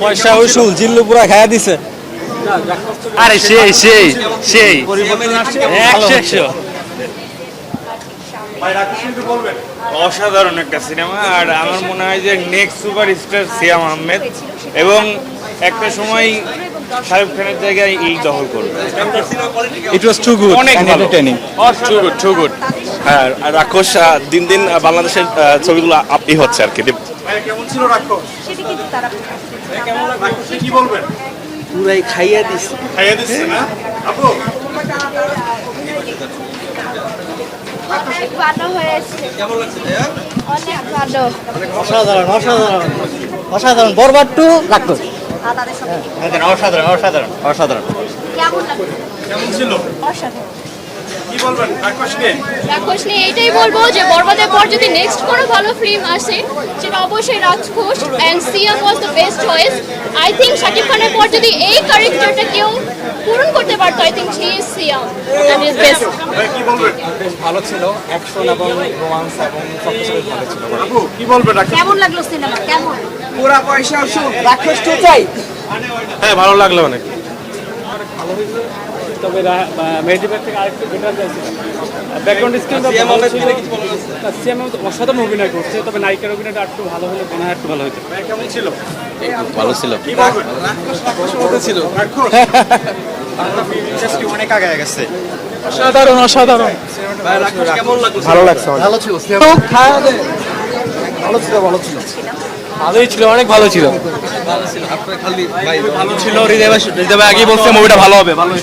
পয়সা উসুল জিল্লু পুরা খায়া দিছে। আরে সেই সেই সেই পরিবর্তন আসছে, একশো একশো। অসাধারণ একটা সিনেমা। আর আমার মনে হয় যে নেক্সট সুপারস্টার সিয়াম আহমেদ, এবং একটা সময় শাহরুখ খানের জায়গায় এই দখল করবে। ইট ওয়াজ টু গুড, অনেক ভালো। এন্টারটেইনিং। Too good. হ্যাঁ, আর রাক্ষস দিন দিন বাংলাদেশের ছবিগুলো আপনি হচ্ছে আর কি। কেমন ছিল রাক্ষস? সেটা কিন্তু তারা রাক্ষসে কি বলবেন? পুরাই খাইয়া দিছে। খাইয়া দিচ্ছে না আপু? অনেক ভালো হয়েছে। অনেক ভালো। অসাধারণ অসাধারণ অসাধারণ। বরবাদ টু রাক্ষস। অসাধারণ অসাধারণ অসাধারণ। কেমন লাগলো? কেমন ছিল? অসাধারণ। কি বলবেন রাক্ষস নিয়ে? রাক্ষস নিয়ে এইটাই বলবো যে বরবাদের পর যদি নেক্সট কোনো ভালো ফিল্ম আসে সেটা অবশ্যই রাক্ষস, and Siam was the best choice. I think Shakib খানের পর যদি এই ক্যারেক্টারটা কেউ পূরণ করতে পারতো, I think he is Siam and is best. কি বলবেন? বেশ ভালো ছিল, অ্যাকশন এবং রোমান্স এবং সবকিছু বেশ ভালো ছিল। আপু কি বলবেন রাক্ষস? কেমন লাগলো সিনেমা? কেমন? পুরা পয়সা উসুল রাক্ষস টু চাই। হ্যাঁ, ভালো লাগলো অনেক। তবে মেহেদি ভাই থেকে আরেকটু বেটার চাইছিলাম। ব্যাকগ্রাউন্ড স্ক্রিন সিএম অসাধারণ অভিনয় করছে, তবে নায়িকার অভিনয়টা একটু ভালো হলে মনে হয় একটু ভালো হতো। কেমন ছিল? ভালো ছিল। কি বলবেন? ছিল রাক্ষস ইন্ডাস্ট্রি অনেক আগে গেছে। অসাধারণ অসাধারণ। ভালো লাগছে, ভালো ছিল। খাওয়া দে ভালো ছিল, ভালো ছিল, ভালোই ছিল, অনেক ভালো ছিল। ভালো ছিল। হৃদয় ভাই আগেই বলছে মুভিটা ভালো হবে। ভালো